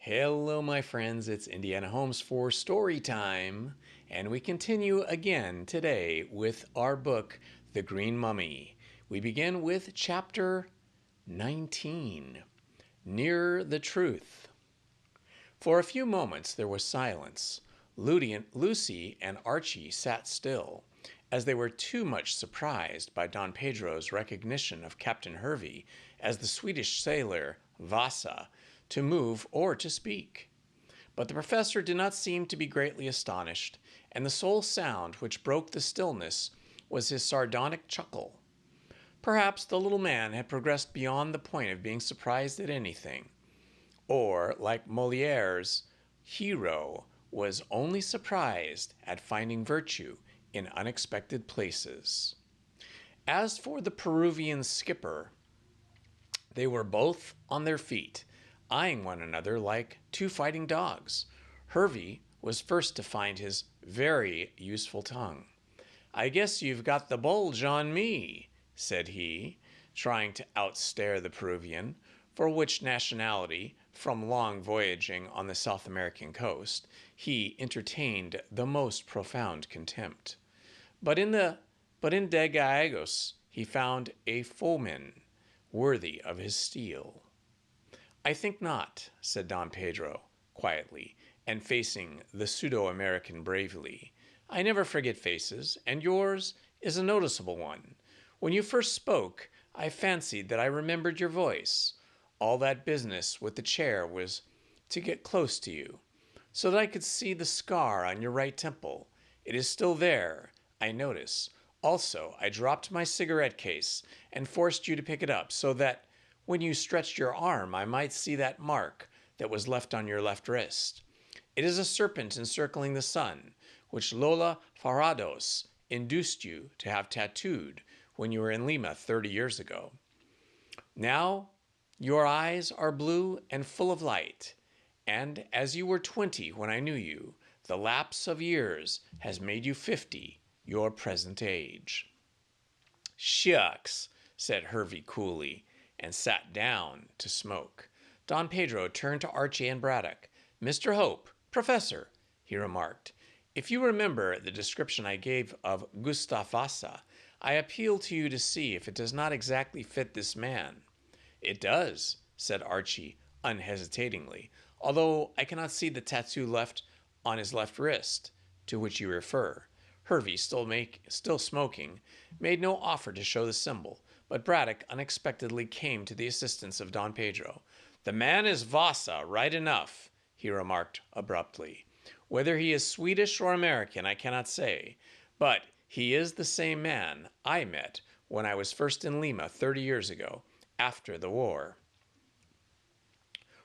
Hello, my friends. It's Indiana Holmes for Story Time, and we continue again today with our book, The Green Mummy. We begin with chapter 19, Near the Truth. For a few moments there was silence. Lucy and Archie sat still, as they were too much surprised by Don Pedro's recognition of Captain Hervey as the Swedish sailor Vasa to move or to speak. But the professor did not seem to be greatly astonished, and the sole sound which broke the stillness was his sardonic chuckle. Perhaps the little man had progressed beyond the point of being surprised at anything, or, like Moliere's hero, was only surprised at finding virtue in unexpected places. As for the Peruvian skipper, they were both on their feet, eyeing one another like two fighting dogs. Hervey was first to find his very useful tongue. "I guess you've got the bulge on me," said he, trying to outstare the Peruvian, for which nationality, from long voyaging on the South American coast, he entertained the most profound contempt. But in De Gallegos he found a foeman worthy of his steel. "I think not," said Don Pedro, quietly, and facing the pseudo-American bravely. "I never forget faces, and yours is a noticeable one. When you first spoke, I fancied that I remembered your voice. All that business with the chair was to get close to you, so that I could see the scar on your right temple. It is still there, I notice. Also, I dropped my cigarette case and forced you to pick it up so that when you stretched your arm, I might see that mark that was left on your left wrist. It is a serpent encircling the sun, which Lola Farados induced you to have tattooed when you were in Lima 30 years ago. Now your eyes are blue and full of light, and as you were 20 when I knew you, the lapse of years has made you 50, your present age." "Shucks," said Hervey coolly, and sat down to smoke. Don Pedro turned to Archie and Braddock. "Mr. Hope, Professor," he remarked, "if you remember the description I gave of Gustav Vasa, I appeal to you to see if it does not exactly fit this man." "It does," said Archie unhesitatingly, "although I cannot see the tattoo left on his left wrist, to which you refer." Hervey, still smoking, made no offer to show the symbol, but Braddock unexpectedly came to the assistance of Don Pedro. "The man is Vasa, right enough," he remarked abruptly. "Whether he is Swedish or American, I cannot say, but he is the same man I met when I was first in Lima 30 years ago, after the war."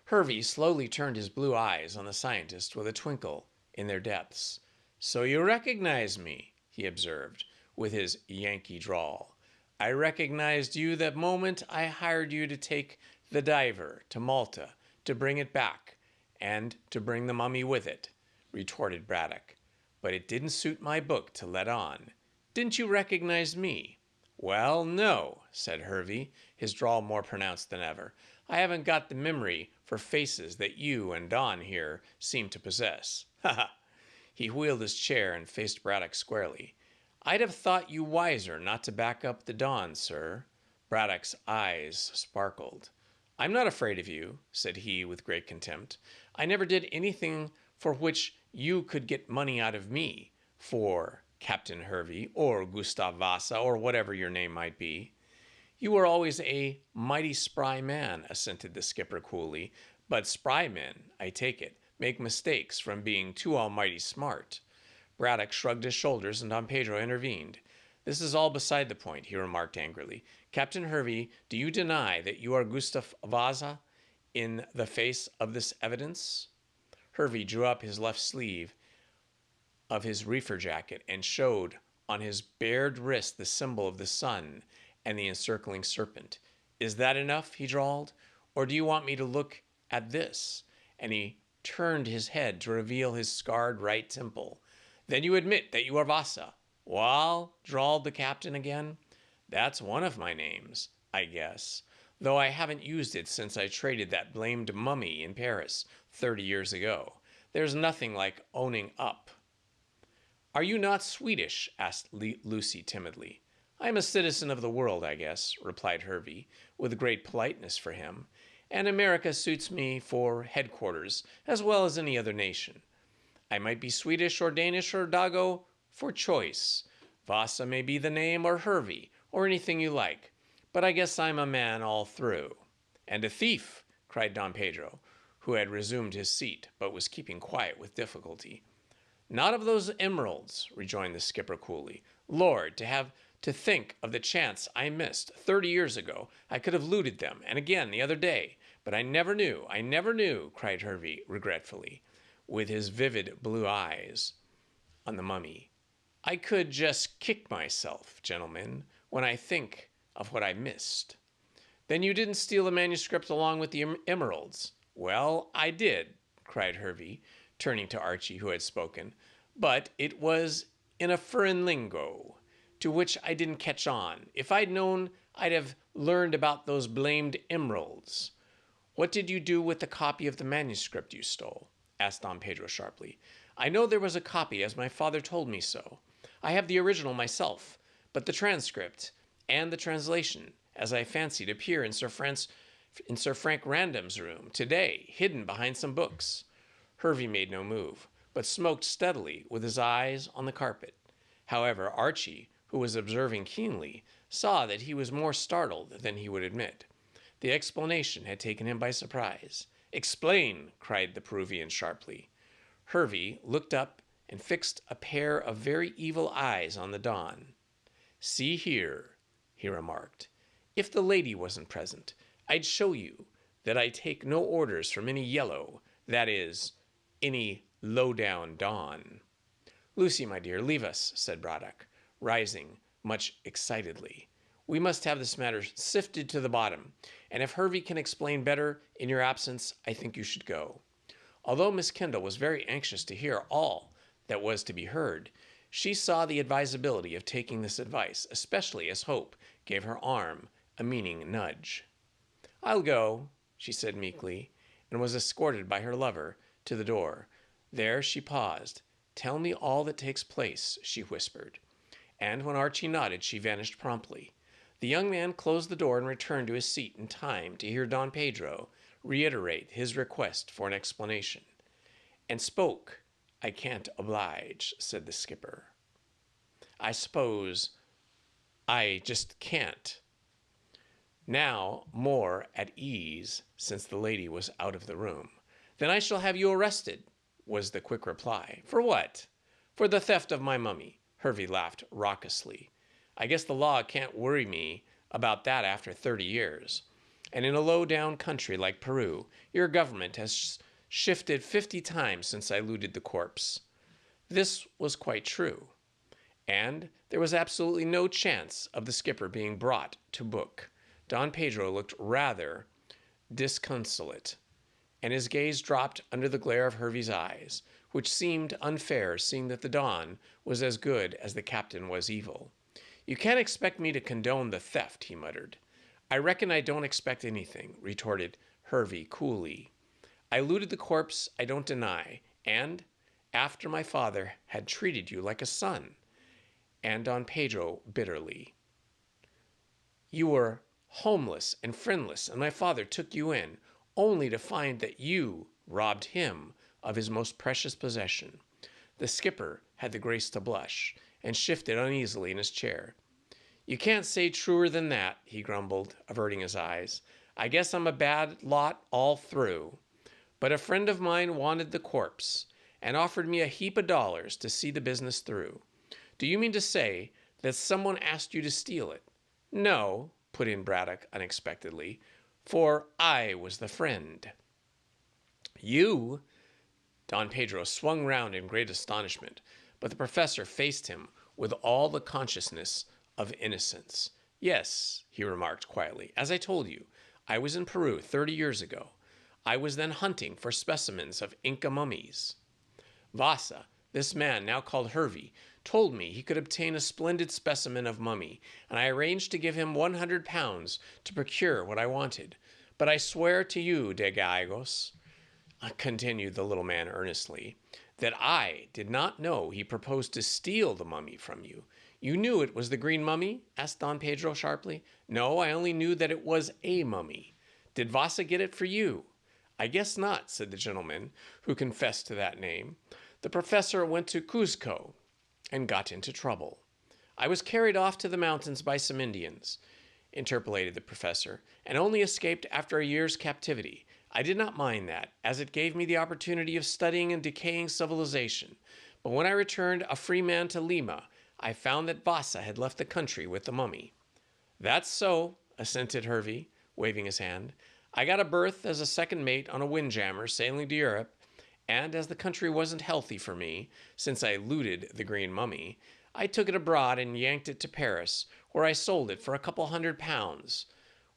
Hervey slowly turned his blue eyes on the scientist with a twinkle in their depths. "So you recognize me," he observed, with his Yankee drawl. "I recognized you the moment I hired you to take the diver to Malta, to bring it back, and to bring the mummy with it," retorted Braddock. "But it didn't suit my book to let on. Didn't you recognize me?" "Well, no," said Hervey, his drawl more pronounced than ever. "I haven't got the memory for faces that you and Don here seem to possess. Ha ha!" He wheeled his chair and faced Braddock squarely. "I'd have thought you wiser not to back up the Don, sir." Braddock's eyes sparkled. "I'm not afraid of you," said he with great contempt. "I never did anything for which you could get money out of me, for Captain Hervey, or Gustav Vasa, or whatever your name might be." "You were always a mighty spry man," assented the skipper coolly. "But spry men, I take it, make mistakes from being too almighty smart." Braddock shrugged his shoulders, and Don Pedro intervened. "This is all beside the point," he remarked angrily. "Captain Hervey, do you deny that you are Gustav Vasa in the face of this evidence?" Hervey drew up his left sleeve of his reefer jacket and showed on his bared wrist the symbol of the sun and the encircling serpent. "Is that enough?" he drawled. "Or do you want me to look at this?" And he turned his head to reveal his scarred right temple. "Then you admit that you are Vasa?" "Wal," drawled the captain again, "that's one of my names, I guess. though I haven't used it since I traded that blamed mummy in Paris 30 years ago. There's nothing like owning up. Are you not Swedish? Asked Lucy timidly. I am a citizen of the world, I guess, replied Hervey, with great politeness for him, and America suits me for headquarters as well as any other nation. I might be Swedish or Danish or Dago for choice. Vasa may be the name, or Hervey, or anything you like, but I guess I'm a man all through. And a thief, cried Don Pedro, who had resumed his seat, but was keeping quiet with difficulty. Not of those emeralds, rejoined the skipper coolly. Lord, to think of the chance I missed 30 years ago. I could have looted them, and again the other day. But I never knew, cried Hervey regretfully, with his vivid blue eyes on the mummy. I could just kick myself, gentlemen, when I think of what I missed. Then you didn't steal the manuscript along with the emeralds? Well, I did, cried Hervey, turning to Archie, who had spoken, but it was in a foreign lingo, to which I didn't catch on. If I'd known, I'd have learned about those blamed emeralds. What did you do with the copy of the manuscript you stole? Asked Don Pedro sharply. I know there was a copy, as my father told me so. I have the original myself, but the transcript and the translation, as I fancied, appear in Sir Frank Random's room today, hidden behind some books. Hervey made no move, but smoked steadily with his eyes on the carpet. However, Archie, who was observing keenly, saw that he was more startled than he would admit. The explanation had taken him by surprise. Explain, cried the Peruvian sharply. Hervey looked up and fixed a pair of very evil eyes on the Don. See here, he remarked. If the lady wasn't present, I'd show you that I take no orders from any yellow, that is, any low-down Don. Lucy, my dear, leave us, said Braddock, rising much excitedly. We must have this matter sifted to the bottom, and if Hervey can explain better in your absence, I think you should go. Although Miss Kendall was very anxious to hear all that was to be heard, she saw the advisability of taking this advice, especially as Hope gave her arm a meaning nudge. I'll go, she said meekly, and was escorted by her lover to the door. There she paused. Tell me all that takes place, she whispered. And when Archie nodded, she vanished promptly. The young man closed the door and returned to his seat in time to hear Don Pedro reiterate his request for an explanation. And spoke. I can't oblige, said the skipper. I suppose I just can't. Now more at ease, since the lady was out of the room. Then I shall have you arrested, was the quick reply. For what? For the theft of my mummy. Hervey laughed raucously. I guess the law can't worry me about that after 30 years. And in a low-down country like Peru, your government has shifted 50 times since I looted the corpse. This was quite true. And there was absolutely no chance of the skipper being brought to book. Don Pedro looked rather disconsolate, and his gaze dropped under the glare of Hervey's eyes, which seemed unfair, seeing that the Don was as good as the captain was evil. You can't expect me to condone the theft, he muttered. I reckon I don't expect anything, retorted Hervey coolly. I looted the corpse, I don't deny, and after my father had treated you like a son. And Don Pedro bitterly. You were homeless and friendless, and my father took you in, only to find that you robbed him of his most precious possession. The skipper had the grace to blush, and shifted uneasily in his chair. You can't say truer than that, he grumbled, averting his eyes. I guess I'm a bad lot all through. But a friend of mine wanted the corpse, and offered me a heap of dollars to see the business through. Do you mean to say that someone asked you to steal it? No, put in Braddock unexpectedly, for I was the friend. You? Don Pedro swung round in great astonishment, but the professor faced him with all the consciousness of innocence. Yes, he remarked quietly, as I told you, I was in Peru 30 years ago. I was then hunting for specimens of Inca mummies. Vasa, This man, now called Hervey, told me he could obtain a splendid specimen of mummy, and I arranged to give him 100 pounds to procure what I wanted. But I swear to you, de Gallegos, continued the little man earnestly, that I did not know he proposed to steal the mummy from you. You knew it was the green mummy? Asked Don Pedro sharply. No, I only knew that it was a mummy. Did Vasa get it for you? I guess not, said the gentleman who confessed to that name. The professor went to Cuzco and got into trouble. I was carried off to the mountains by some Indians, interpolated the professor, and only escaped after a year's captivity. I did not mind that, as it gave me the opportunity of studying and decaying civilization. But when I returned a free man to Lima, I found that Vasa had left the country with the mummy. That's so, assented Hervey, waving his hand. I got a berth as a second mate on a windjammer sailing to Europe, and as the country wasn't healthy for me, since I looted the green mummy, I took it abroad and yanked it to Paris, where I sold it for a couple £100.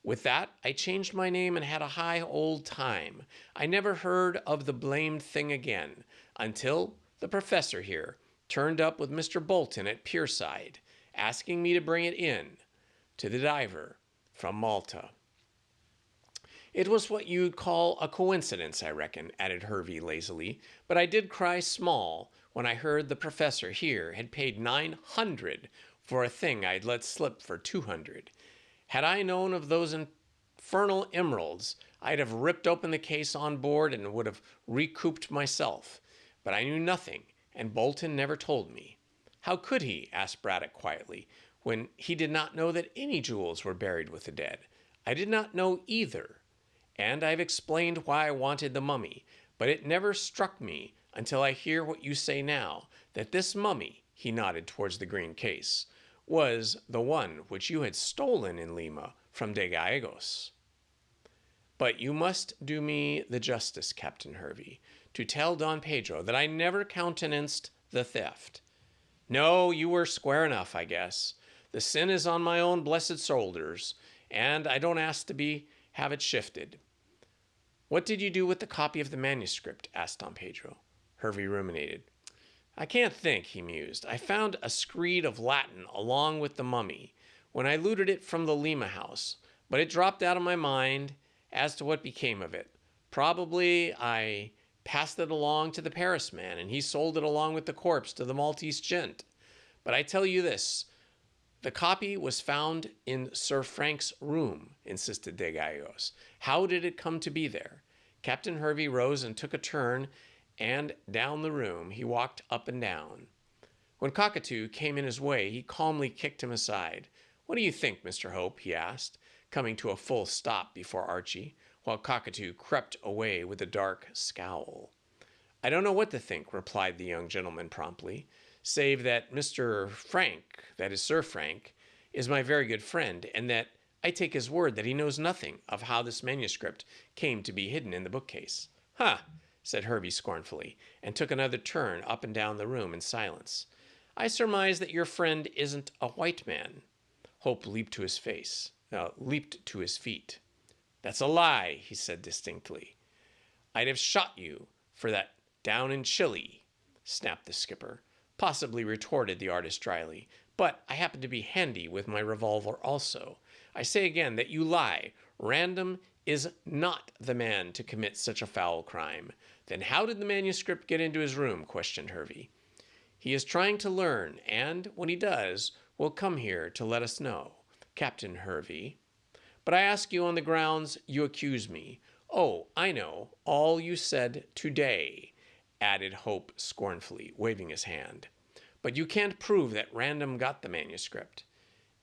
With that, I changed my name and had a high old time. I never heard of the blamed thing again, until the professor here turned up with Mr. Bolton at Pierside, asking me to bring it in to the diver from Malta. It was what you'd call a coincidence, I reckon, added Hervey lazily, but I did cry small when I heard the professor here had paid 900 for a thing I'd let slip for 200. Had I known of those infernal emeralds, I'd have ripped open the case on board and would have recouped myself. But I knew nothing, and Bolton never told me. How could he, asked Braddock quietly, when he did not know that any jewels were buried with the dead? I did not know either, and I've explained why I wanted the mummy, but it never struck me until I hear what you say now, that this mummy, he nodded towards the green case, was the one which you had stolen in Lima from de Gallegos. But you must do me the justice, Captain Hervey, to tell Don Pedro that I never countenanced the theft. No, you were square enough, I guess. The sin is on my own blessed shoulders, and I don't ask to have it shifted. What did you do with the copy of the manuscript? Asked Don Pedro. Hervey ruminated. I can't think, he mused. I found a screed of Latin along with the mummy when I looted it from the Lima house, but it dropped out of my mind as to what became of it. Probably I passed it along to the Paris man, and he sold it along with the corpse to the Maltese gent. But I tell you this, the copy was found in Sir Frank's room, insisted de Gallegos. How did it come to be there? Captain Hervey rose and took a turn, and down the room he walked up and down. When Cockatoo came in his way, he calmly kicked him aside. What do you think, Mr. Hope? He asked, coming to a full stop before Archie, while Cockatoo crept away with a dark scowl. I don't know what to think, replied the young gentleman promptly, save that Mr. Frank, that is Sir Frank, is my very good friend, and that I take his word that he knows nothing of how this manuscript came to be hidden in the bookcase. Ha! Said Hervey scornfully, and took another turn up and down the room in silence. I surmise that your friend isn't a white man. Hope leaped to his feet. That's a lie, he said distinctly. I'd have shot you for that down in Chile, snapped the skipper. Possibly, retorted the artist dryly, but I happen to be handy with my revolver also. I say again that you lie. Random is not the man to commit such a foul crime. Then how did the manuscript get into his room? Questioned Hervey. He is trying to learn, and when he does, will come here to let us know, Captain Hervey. But I ask you on the grounds you accuse me. Oh, I know, all you said today, added Hope scornfully, waving his hand. But you can't prove that Random got the manuscript.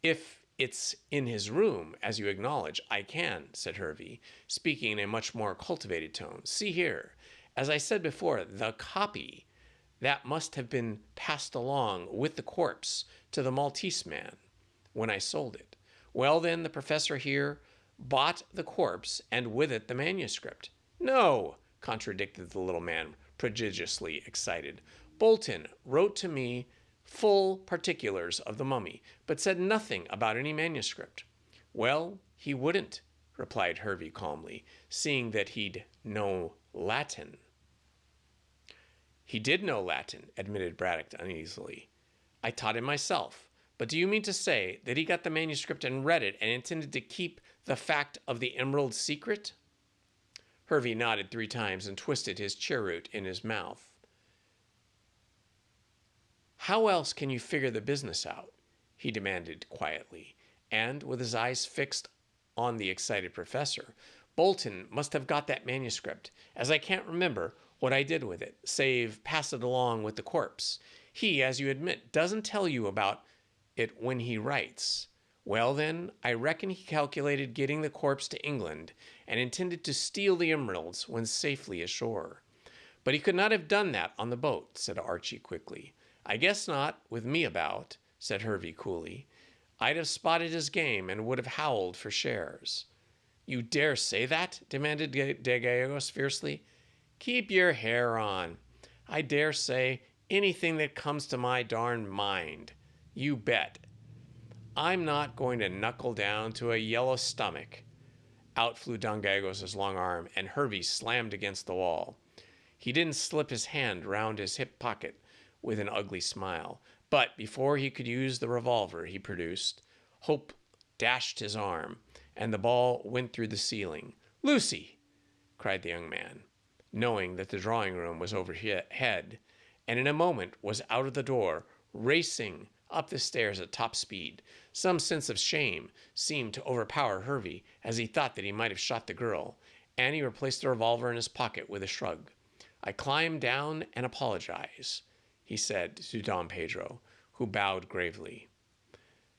If it's in his room, as you acknowledge, I can, said Hervey, speaking in a much more cultivated tone. See here. As I said before, the copy, that must have been passed along with the corpse to the Maltese man when I sold it. Well, then, the professor here bought the corpse and with it the manuscript. No, contradicted the little man, prodigiously excited. Bolton wrote to me full particulars of the mummy, but said nothing about any manuscript. Well, he wouldn't, replied Hervey calmly, seeing that he'd no Latin. He did know Latin, admitted Braddock uneasily. I taught him myself. But do you mean to say that he got the manuscript and read it and intended to keep the fact of the emerald secret? Hervey nodded 3 times and twisted his cheroot in his mouth. How else can you figure the business out? He demanded quietly, and with his eyes fixed on the excited professor. Bolton must have got that manuscript, as I can't remember what I did with it, save pass it along with the corpse. He, as you admit, doesn't tell you about it when he writes. Well then, I reckon he calculated getting the corpse to England and intended to steal the emeralds when safely ashore. But he could not have done that on the boat, said Archie quickly. I guess not, with me about, said Hervey coolly. I'd have spotted his game and would have howled for shares. You dare say that? Demanded De Gallegos fiercely. Keep your hair on. I dare say anything that comes to my darn mind. You bet. I'm not going to knuckle down to a yellow stomach. Out flew Don Gallegos' long arm, and Hervey slammed against the wall. He didn't slip his hand round his hip pocket with an ugly smile, but before he could use the revolver he produced, Hope dashed his arm, and the ball went through the ceiling. Lucy! Cried the young man, knowing that the drawing-room was overhead, and in a moment was out of the door, racing up the stairs at top speed. Some sense of shame seemed to overpower Hervey as he thought that he might have shot the girl, and he replaced the revolver in his pocket with a shrug. I climbed down and apologize, he said to Don Pedro, who bowed gravely.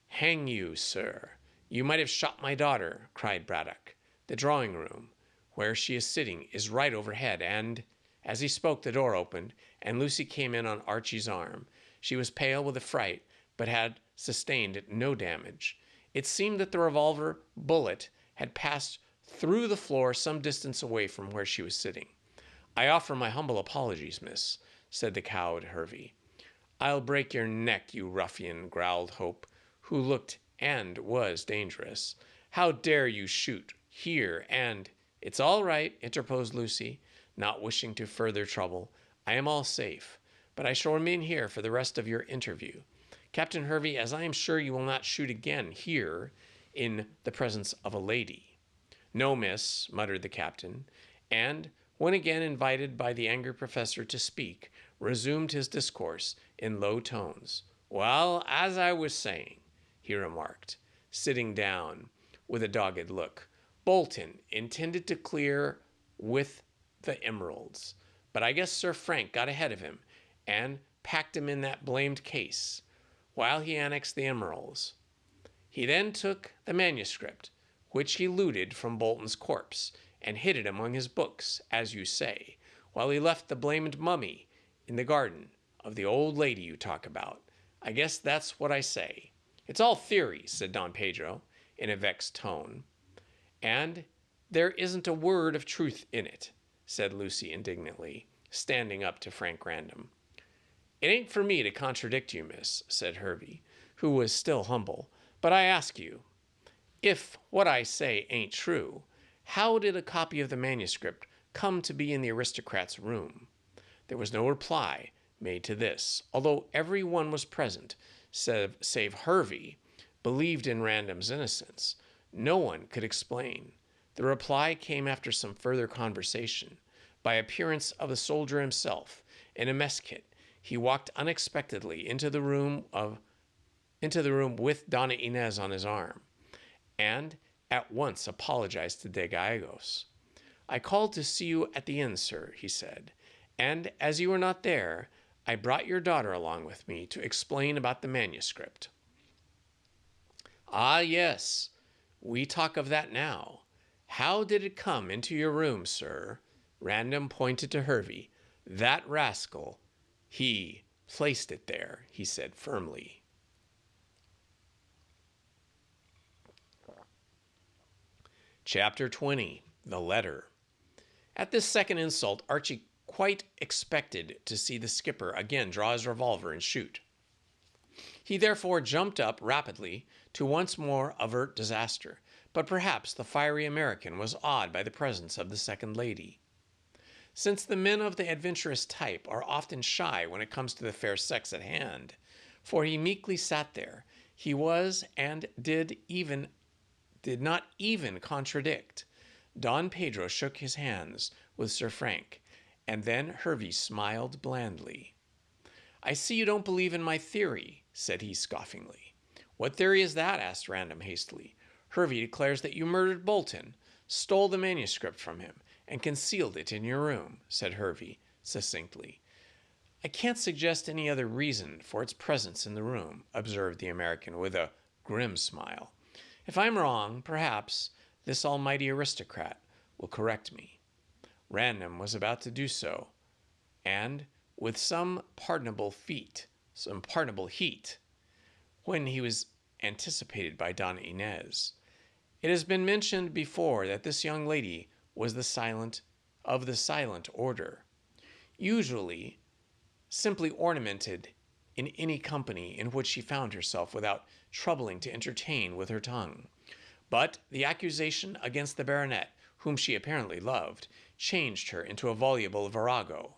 Hang you, sir. You might have shot my daughter, cried Braddock. The drawing-room, where she is sitting, is right overhead, and... As he spoke, the door opened, and Lucy came in on Archie's arm. She was pale with affright, but had sustained no damage. It seemed that the revolver bullet had passed through the floor some distance away from where she was sitting. I offer my humble apologies, miss, said the cowed Hervey. I'll break your neck, you ruffian, growled Hope, who looked and was dangerous. How dare you shoot here and... It's all right, interposed Lucy, not wishing to further trouble. I am all safe, but I shall remain here for the rest of your interview. Captain Hervey, as I am sure you will not shoot again here in the presence of a lady. No, miss, muttered the captain, and, when again invited by the angry professor to speak, resumed his discourse in low tones. Well, as I was saying, he remarked, sitting down with a dogged look, Bolton intended to clear with the emeralds, but I guess Sir Frank got ahead of him and packed him in that blamed case while he annexed the emeralds. He then took the manuscript, which he looted from Bolton's corpse, and hid it among his books, as you say, while he left the blamed mummy in the garden of the old lady you talk about. I guess that's what I say. It's all theory, said Don Pedro, in a vexed tone. And there isn't a word of truth in it, said Lucy indignantly, standing up to Frank Random. It ain't for me to contradict you, miss, said Hervey, who was still humble, but I ask you, if what I say ain't true, how did a copy of the manuscript come to be in the aristocrat's room? There was no reply made to this, although every one was present, save Hervey, believed in Random's innocence. No one could explain. The reply came after some further conversation. By appearance of the soldier himself, in a mess kit, he walked unexpectedly into the room with Donna Inez on his arm, and at once apologized to De Gallegos. I called to see you at the inn, sir, he said, and as you were not there, I brought your daughter along with me to explain about the manuscript. Ah, yes, we talk of that now. How did it come into your room, sir? Random pointed to Hervey. That rascal, he placed it there, he said firmly. Chapter 20, The Letter. At this second insult, Archie quite expected to see the skipper again draw his revolver and shoot. He therefore jumped up rapidly to once more avert disaster, but perhaps the fiery American was awed by the presence of the second lady. since the men of the adventurous type are often shy when it comes to the fair sex at hand. For he meekly sat there. He was and did not even contradict. Don Pedro shook his hands with Sir Frank, and then Hervey smiled blandly. I see you don't believe in my theory, said he scoffingly. What theory is that? Asked Random hastily. Hervey declares that you murdered Bolton, stole the manuscript from him, and concealed it in your room, said Hervey succinctly. I can't suggest any other reason for its presence in the room, observed the American with a grim smile. If I'm wrong, perhaps this almighty aristocrat will correct me. Random was about to do so, and with some pardonable heat, when he was anticipated by Donna Inez. It has been mentioned before that this young lady was of the silent order, usually simply ornamented in any company in which she found herself without troubling to entertain with her tongue. But the accusation against the baronet, whom she apparently loved, changed her into a voluble virago.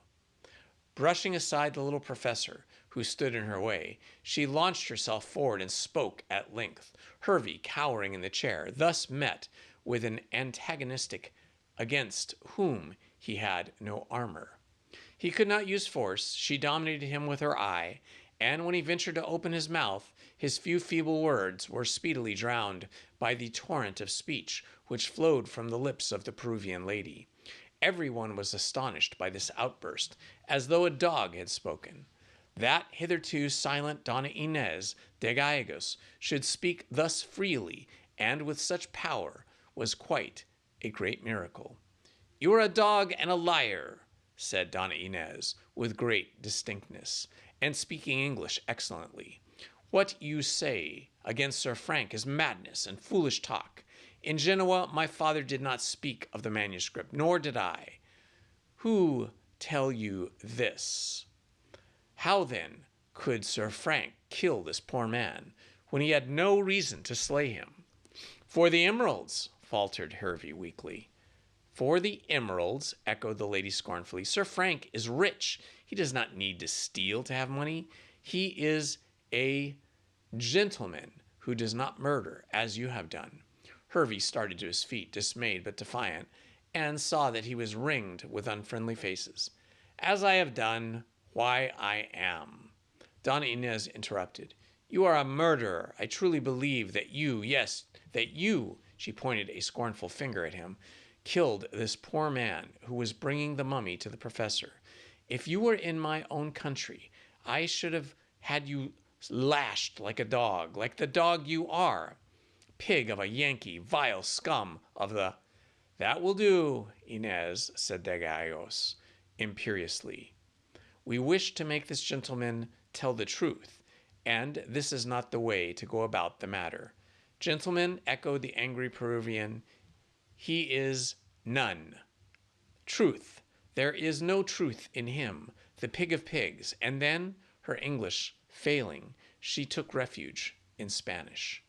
Brushing aside the little professor, who stood in her way, she launched herself forward and spoke at length. Hervey, cowering in the chair, thus met with an antagonistic against whom he had no armor. He could not use force. She dominated him with her eye, and when he ventured to open his mouth, his few feeble words were speedily drowned by the torrent of speech which flowed from the lips of the Peruvian lady. Everyone was astonished by this outburst, as though a dog had spoken. That hitherto silent Donna Inez de Gallegos should speak thus freely and with such power was quite a great miracle. You are a dog and a liar, said Donna Inez with great distinctness, and speaking English excellently. What you say against Sir Frank is madness and foolish talk. In Genoa, my father did not speak of the manuscript, nor did I. Who tell you this? How, then, could Sir Frank kill this poor man when he had no reason to slay him? For the emeralds, faltered Hervey weakly. For the emeralds, echoed the lady scornfully. Sir Frank is rich. He does not need to steal to have money. He is a gentleman who does not murder, as you have done. Hervey started to his feet, dismayed but defiant, and saw that he was ringed with unfriendly faces. As I have done, why I am. Donna Inez interrupted. You are a murderer. I truly believe that you, yes, that you, she pointed a scornful finger at him, killed this poor man who was bringing the mummy to the professor. If you were in my own country, I should have had you lashed like a dog, like the dog you are. Pig of a Yankee, vile scum of the... That will do, Inez, said de Gallegos imperiously. We wish to make this gentleman tell the truth, and this is not the way to go about the matter. Gentlemen, echoed the angry Peruvian, he is none. Truth. There is no truth in him, the pig of pigs. And then, her English failing, she took refuge in Spanish,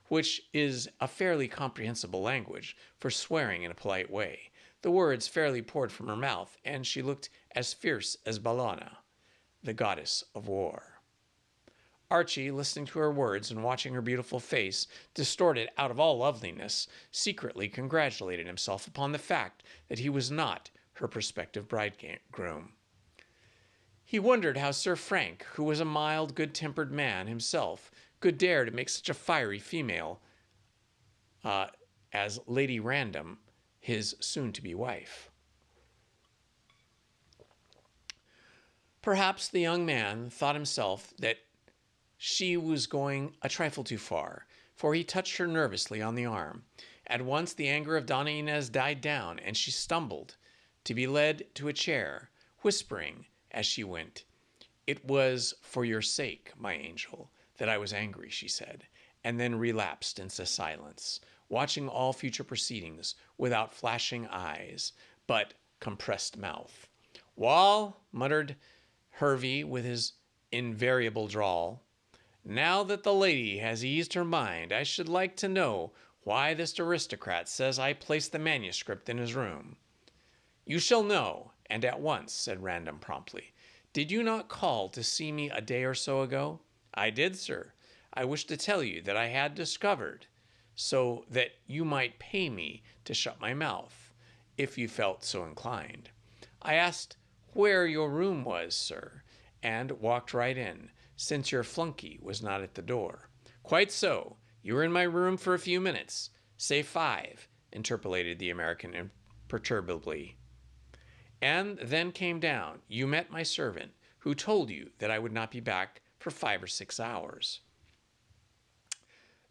which is a fairly comprehensible language for swearing in a polite way. The words fairly poured from her mouth, and she looked as fierce as Bellona, the goddess of war. Archie, listening to her words and watching her beautiful face, distorted out of all loveliness, secretly congratulated himself upon the fact that he was not her prospective bridegroom. He wondered how Sir Frank, who was a mild, good-tempered man himself, could dare to make such a fiery female as Lady Random his soon-to-be wife. Perhaps the young man thought himself that she was going a trifle too far, for he touched her nervously on the arm. At once the anger of Donna Inez died down, and she stumbled to be led to a chair, whispering as she went, "It was for your sake, my angel, that I was angry," she said, and then relapsed into silence, watching all future proceedings without flashing eyes, but compressed mouth. "Wall," muttered Hervey with his invariable drawl, "now that the lady has eased her mind, I should like to know why this aristocrat says I placed the manuscript in his room." "You shall know," "And at once," said Random promptly. "Did you not call to see me a day or so ago?" "I did, sir. I wished to tell you that I had discovered, so that you might pay me to shut my mouth, if you felt so inclined. I asked where your room was, sir, and walked right in, since your flunky was not at the door." "Quite so. You were in my room for a few minutes. Say 5, interpolated the American imperturbably. "And then came down. You met my servant, who told you that I would not be back for 5 or 6 hours."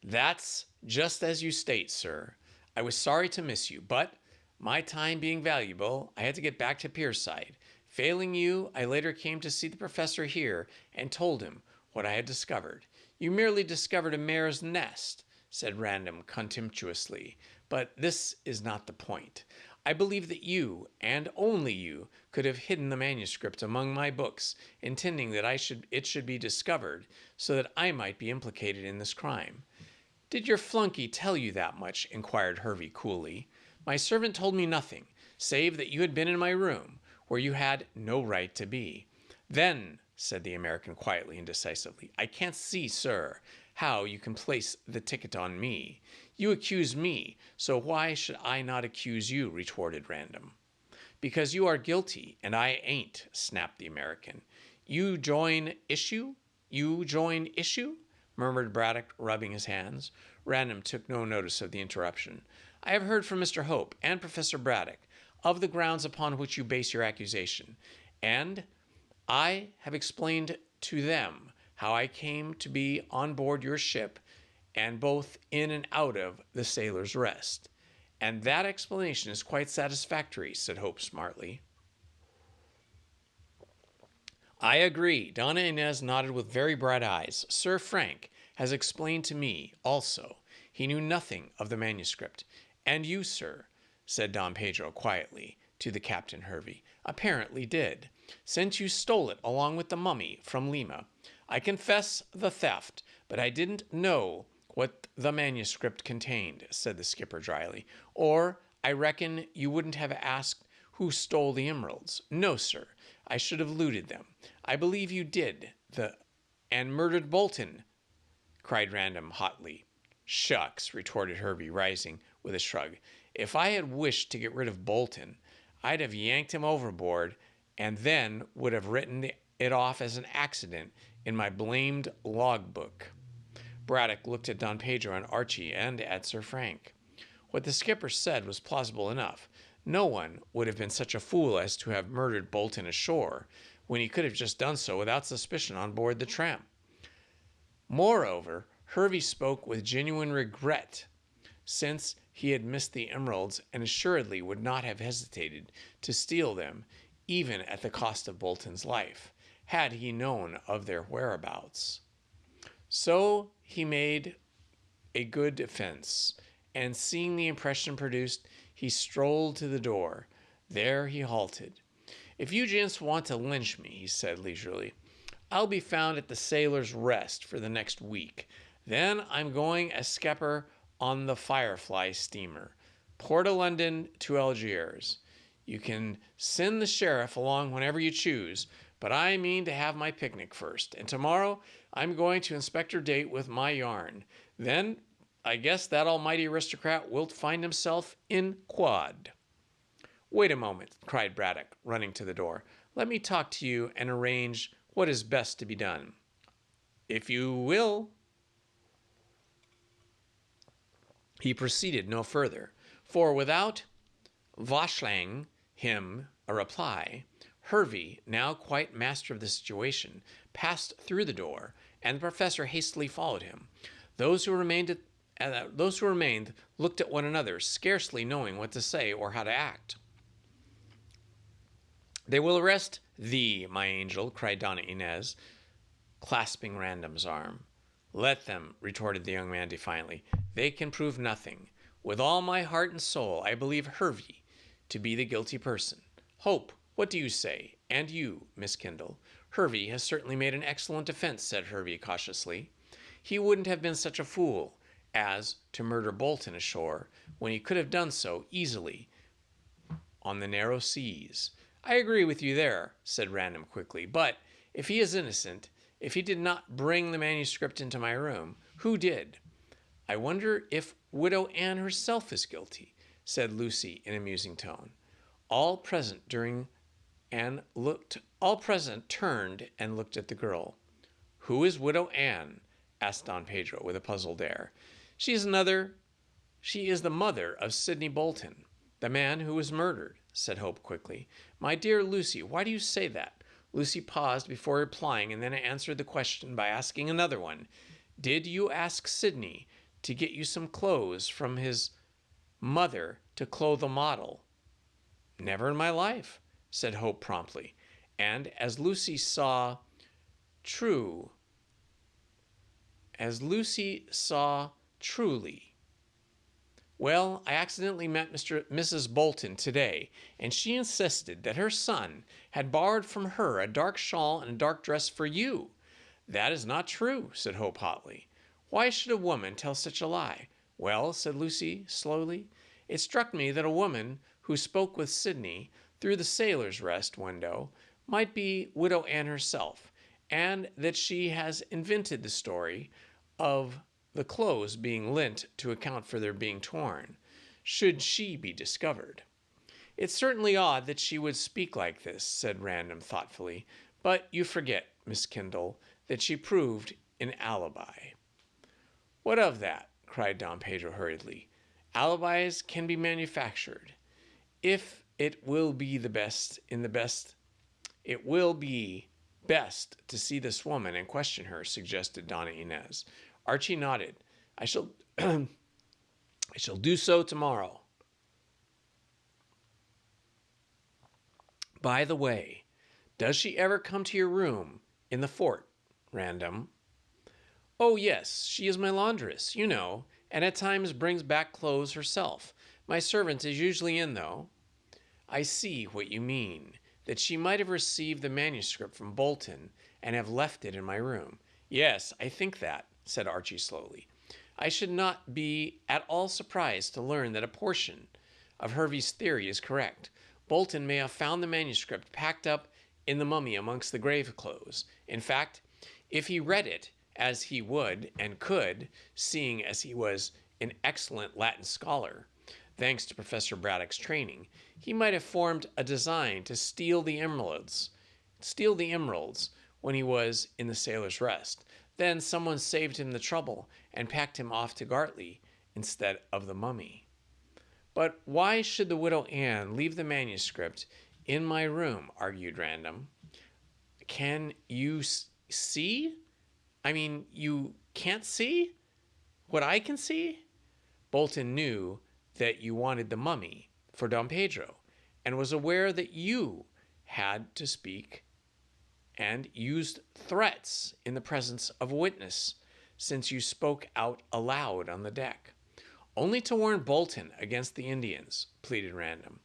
"That's just as you state, sir. I was sorry to miss you, but, my time being valuable, I had to get back to Pierside. Failing you, I later came to see the professor here and told him what I had discovered." "You merely discovered a mare's nest," said Random contemptuously, "but this is not the point. I believe that you, and only you, could have hidden the manuscript among my books, intending that it should be discovered, so that I might be implicated in this crime." "Did your flunky tell you that much?" inquired Hervey coolly. "My servant told me nothing, save that you had been in my room, where you had no right to be." "Then," said the American quietly and decisively, "I can't see, sir, how you can place the ticket on me. You accuse me, so why should I not accuse you?" retorted Random. "Because you are guilty, and I ain't," snapped the American. You join issue?" murmured Braddock, rubbing his hands. Random took no notice of the interruption. "I have heard from Mr. Hope and Professor Braddock of the grounds upon which you base your accusation, and I have explained to them how I came to be on board your ship and both in and out of the Sailor's Rest. And that explanation is quite satisfactory," said Hope smartly. "I agree." Donna Inez nodded with very bright eyes. "Sir Frank has explained to me also. He knew nothing of the manuscript. And you, sir," said Don Pedro quietly to the Captain Hervey, "apparently did, since you stole it along with the mummy from Lima." "I confess the theft, but I didn't know what the manuscript contained," said the skipper dryly. "Or I reckon you wouldn't have asked who stole the emeralds. No, sir, I should have looted them. I believe you did and murdered Bolton," cried Random hotly. "Shucks," retorted Hervey, rising with a shrug. "If I had wished to get rid of Bolton, I'd have yanked him overboard and then would have written it off as an accident in my blamed logbook." Braddock looked at Don Pedro and Archie and at Sir Frank. What the skipper said was plausible enough. No one would have been such a fool as to have murdered Bolton ashore, when he could have just done so without suspicion on board the tramp. Moreover, Hervey spoke with genuine regret, since he had missed the emeralds and assuredly would not have hesitated to steal them, even at the cost of Bolton's life, had he known of their whereabouts. So he made a good defense, and seeing the impression produced, he strolled to the door. There he halted. "If you gents want to lynch me," he said leisurely, "I'll be found at the Sailor's Rest for the next week. Then I'm going as skipper on the Firefly steamer, Port of London to Algiers. You can send the sheriff along whenever you choose, but I mean to have my picnic first, and tomorrow I'm going to Inspector Date with my yarn. Then I guess that almighty aristocrat will find himself in quod." "Wait a moment," cried Braddock, running to the door. "Let me talk to you and arrange what is best to be done." "If you will." He proceeded no further, for without vouchsafing him a reply, Hervey, now quite master of the situation, passed through the door, and the professor hastily followed him. Those who remained looked at one another, scarcely knowing what to say or how to act. "They will arrest thee, my angel," cried Donna Inez, clasping Random's arm. "Let them," retorted the young man defiantly. "They can prove nothing. With all my heart and soul, I believe Hervey to be the guilty person. Hope, what do you say? And you, Miss Kendall?" "Hervey has certainly made an excellent defense," said Hervey cautiously. "He wouldn't have been such a fool as to murder Bolton ashore, when he could have done so easily on the narrow seas. I agree with you there, said Random quickly. But if he is innocent, if he did not bring the manuscript into my room, who did? I wonder if Widow Anne herself is guilty, said Lucy in a musing tone. All present turned and looked at the girl. Who is Widow Anne? Asked Don Pedro with a puzzled air. She is the mother of Sidney Bolton, the man who was murdered, said Hope quickly. My dear Lucy, why do you say that? Lucy paused before replying and then answered the question by asking another one. Did you ask Sidney to get you some clothes from his mother to clothe a model? Never in my life, said Hope promptly. And as Lucy saw truly. Well, I accidentally met Mrs. Bolton today, and she insisted that her son had borrowed from her a dark shawl and a dark dress for you. That is not true, said Hope hotly. Why should a woman tell such a lie? Well, said Lucy slowly, it struck me that a woman who spoke with Sidney through the sailor's rest window might be Widow Anne herself, and that she has invented the story of the clothes being lent to account for their being torn, should she be discovered. It's certainly odd that she would speak like this, said Random thoughtfully, but you forget, Miss Kendall, that she proved an alibi. What of that? Cried Don Pedro hurriedly. Alibis can be manufactured. If it will be best to see this woman and question her, suggested Donna Inez. Archie nodded. I shall do so tomorrow. By the way, does she ever come to your room in the fort, Random? Oh, yes, she is my laundress, you know, and at times brings back clothes herself. My servant is usually in, though. I see what you mean, that she might have received the manuscript from Bolton and have left it in my room. Yes, I think that, said Archie slowly. I should not be at all surprised to learn that a portion of Hervey's theory is correct. Bolton may have found the manuscript packed up in the mummy amongst the grave clothes. In fact, if he read it, as he would and could, seeing as he was an excellent Latin scholar, thanks to Professor Braddock's training, he might have formed a design to steal the emeralds when he was in the Sailor's Rest. Then someone saved him the trouble and packed him off to Gartley instead of the mummy. But why should the Widow Anne leave the manuscript in my room? Argued Random. Can you see? I mean, you can't see what I can see? Bolton knew that you wanted the mummy for Don Pedro and was aware that you had to speak and used threats in the presence of a witness, since you spoke out aloud on the deck. Only to warn Bolton against the Indians, pleaded Random.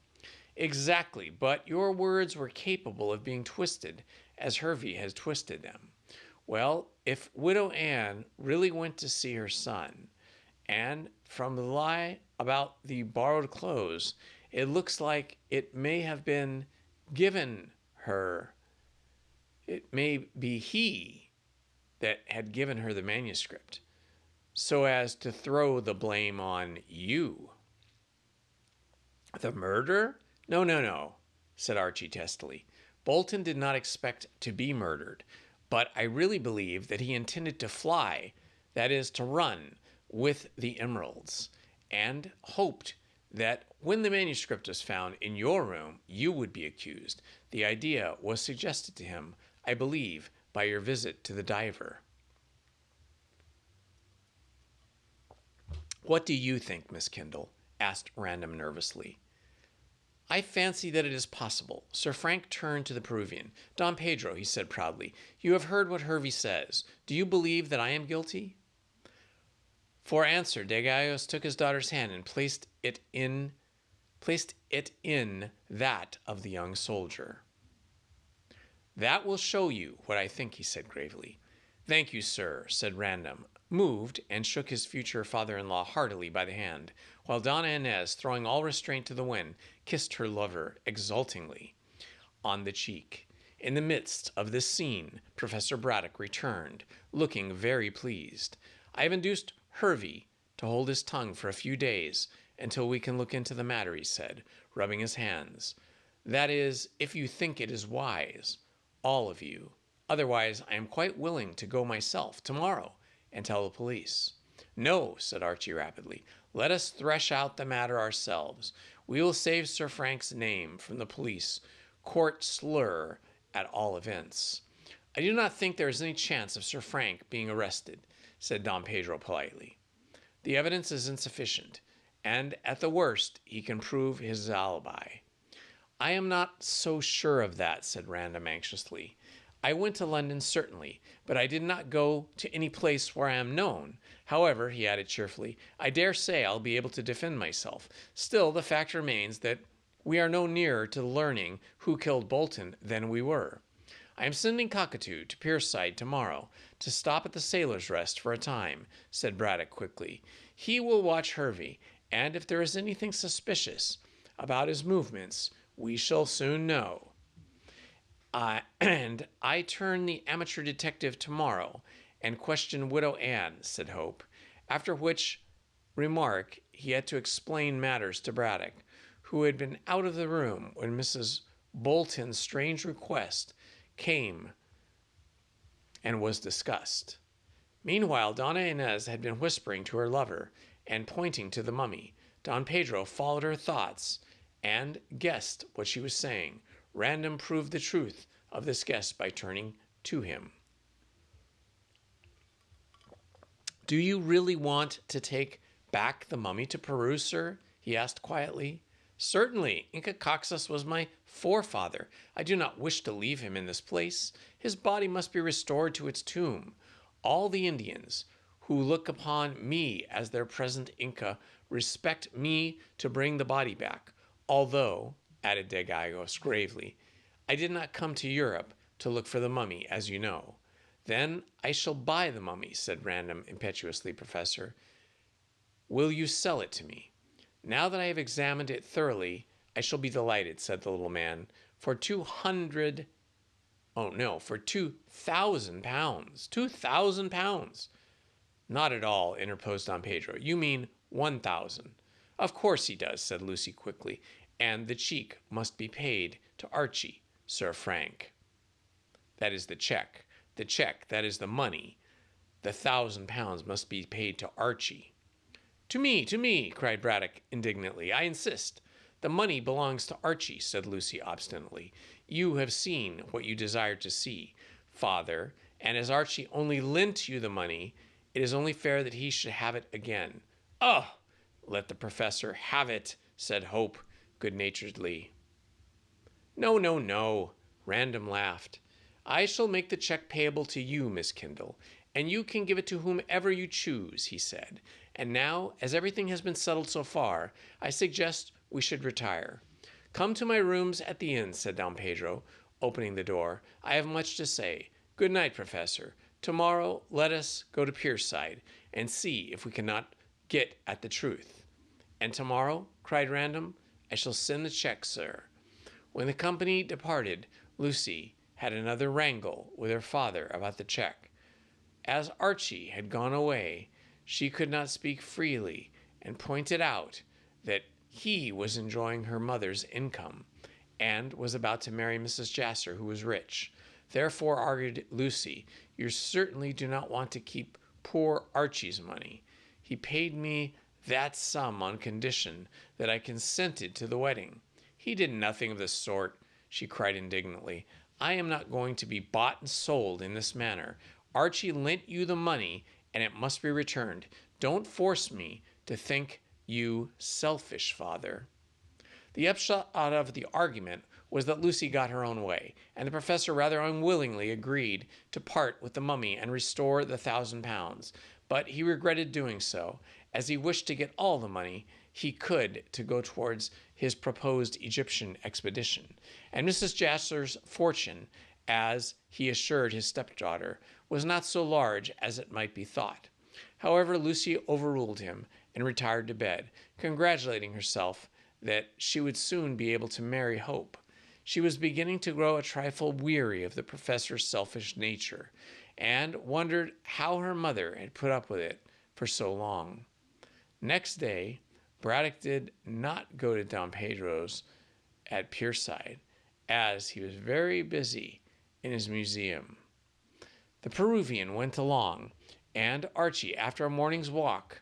Exactly, but your words were capable of being twisted as Hervey has twisted them. Well, if Widow Anne really went to see her son, and from the lie about the borrowed clothes, it looks like it may have been given her. It may be he that had given her the manuscript, so as to throw the blame on you. The murder? No, said Archie testily. Bolton did not expect to be murdered, but I really believe that he intended to fly, that is, to run, with the emeralds, and hoped that when the manuscript was found in your room, you would be accused. The idea was suggested to him, I believe, by your visit to the diver. What do you think, Miss Kendall? Asked Random nervously. I fancy that it is possible. Sir Frank turned to the Peruvian. Don Pedro, he said proudly, you have heard what Hervey says. Do you believe that I am guilty? For answer, De Gallos took his daughter's hand and placed it in that of the young soldier. That will show you what I think, he said gravely. Thank you, sir, said Random, moved, and shook his future father-in-law heartily by the hand, while Donna Inez, throwing all restraint to the wind, kissed her lover exultingly. on the cheek. In the midst of this scene, Professor Braddock returned, looking very pleased. I have induced Hervey to hold his tongue for a few days until we can look into the matter, he said, rubbing his hands. That is, if you think it is wise, all of you. Otherwise, I am quite willing to go myself tomorrow and tell the police. No, said Archie rapidly. Let us thresh out the matter ourselves. We will save Sir Frank's name from the police court slur at all events. I do not think there is any chance of Sir Frank being arrested, said Don Pedro politely. The evidence is insufficient, and at the worst, he can prove his alibi. I am not so sure of that, said Random anxiously. I went to London, certainly, but I did not go to any place where I am known. However, he added cheerfully, I dare say I'll be able to defend myself. Still, the fact remains that we are no nearer to learning who killed Bolton than we were. I am sending Cockatoo to Pierside tomorrow to stop at the Sailor's Rest for a time, said Braddock quickly. He will watch Hervey, and if there is anything suspicious about his movements, we shall soon know. And I turn the amateur detective tomorrow and question Widow Anne, said Hope, after which remark he had to explain matters to Braddock, who had been out of the room when Mrs. Bolton's strange request came and was discussed. Meanwhile, Donna Inez had been whispering to her lover and pointing to the mummy. Don Pedro followed her thoughts and guessed what she was saying. Random proved the truth of this guess by turning to him. Do you really want to take back the mummy to Peru, sir? He asked quietly. Certainly. Inca Coxus was my forefather. I do not wish to leave him in this place. His body must be restored to its tomb. All the Indians who look upon me as their present Inca respect me to bring the body back. Although, added De Gallegos gravely, I did not come to Europe to look for the mummy, as you know. Then I shall buy the mummy, said Random impetuously, Professor. Will you sell it to me? Now that I have examined it thoroughly, I shall be delighted, said the little man. For 2,000 pounds. 2,000 pounds. Not at all, interposed Don Pedro. You mean 1,000. Of course he does, said Lucy quickly. And the cheek must be paid to Archie, Sir Frank. That is the check. The check, that is the money. The 1,000 pounds must be paid to Archie. To me, cried Braddock indignantly. I insist. The money belongs to Archie, said Lucy obstinately. You have seen what you desired to see, father, and as Archie only lent you the money, it is only fair that he should have it again. Oh, let the professor have it, said Hope good-naturedly. No, Random laughed. I shall make the check payable to you, Miss Kindle, and you can give it to whomever you choose, he said. And now, as everything has been settled so far, I suggest we should retire. Come to my rooms at the inn, said Don Pedro, opening the door. I have much to say. Good night, Professor. Tomorrow let us go to Pierside and see if we cannot get at the truth. And tomorrow, cried Random, I shall send the check, sir. When the company departed, Lucy had another wrangle with her father about the check. As Archie had gone away, she could not speak freely and pointed out that he was enjoying her mother's income and was about to marry Mrs. Jasser, who was rich. Therefore, argued Lucy, you certainly do not want to keep poor Archie's money. He paid me that sum on condition that I consented to the wedding. He did nothing of the sort, she cried indignantly. I am not going to be bought and sold in this manner. Archie lent you the money, and it must be returned. Don't force me to think you selfish, father. The upshot of the argument was that Lucy got her own way, and the professor rather unwillingly agreed to part with the mummy and restore the 1,000 pounds. But he regretted doing so, as he wished to get all the money he could to go towards his proposed Egyptian expedition. And Mrs. Jasser's fortune, as he assured his stepdaughter, was not so large as it might be thought. However, Lucy overruled him and retired to bed, congratulating herself that she would soon be able to marry Hope. She was beginning to grow a trifle weary of the professor's selfish nature, and wondered how her mother had put up with it for so long. Next day, Braddock did not go to Don Pedro's at Pierside, as he was very busy in his museum. The Peruvian went along, and Archie, after a morning's walk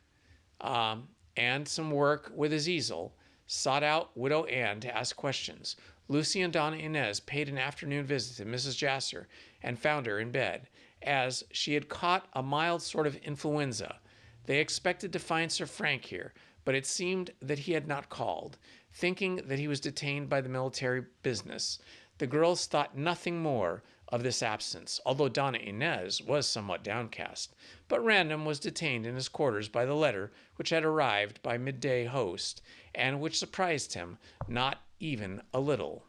and some work with his easel, sought out Widow Anne to ask questions. Lucy and Donna Inez paid an afternoon visit to Mrs. Jasser and found her in bed, as she had caught a mild sort of influenza. They expected to find Sir Frank here, but it seemed that he had not called. Thinking that he was detained by the military business, the girls thought nothing more of this absence, although Donna Inez was somewhat downcast. But Random was detained in his quarters by the letter which had arrived by midday post, and which surprised him not even a little.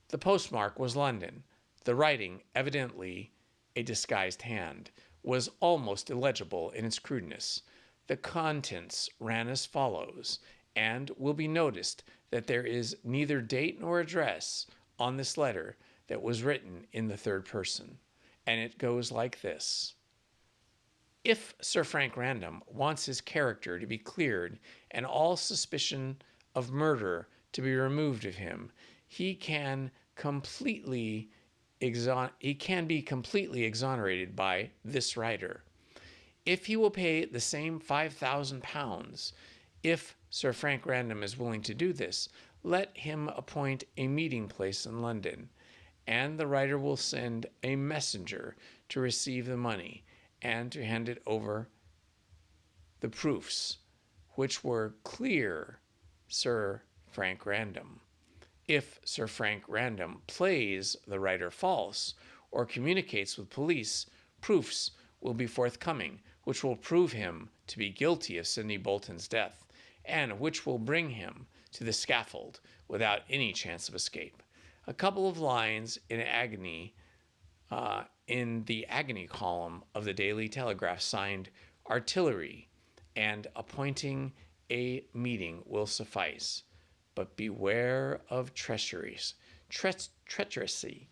The postmark was London. The writing, evidently a disguised hand, was almost illegible in its crudeness. The contents ran as follows, and will be noticed that there is neither date nor address on this letter that was written in the third person. And it goes like this. If Sir Frank Random wants his character to be cleared and all suspicion of murder to be removed of him, he can be completely exonerated by this writer. If he will pay the same £5,000, if Sir Frank Random is willing to do this, let him appoint a meeting place in London, and the writer will send a messenger to receive the money and to hand it over the proofs, which were clear Sir Frank Random. If Sir Frank Random plays the writer false or communicates with police, proofs will be forthcoming, which will prove him to be guilty of Sidney Bolton's death, and which will bring him to the scaffold without any chance of escape. A couple of lines in the agony column of the Daily Telegraph signed artillery and appointing a meeting will suffice. But beware of treacheries. Treachery.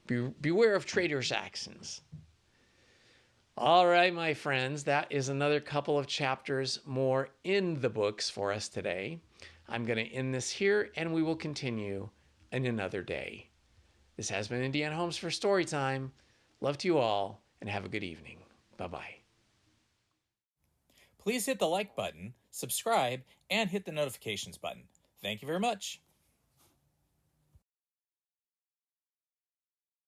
Beware of traitors' actions. All right, my friends, that is another couple of chapters more in the books for us today. I'm going to end this here, and we will continue in another day. This has been Indiana Homes for Storytime. Love to you all, and have a good evening. Bye-bye. Please hit the like button, subscribe, and hit the notifications button. Thank you very much.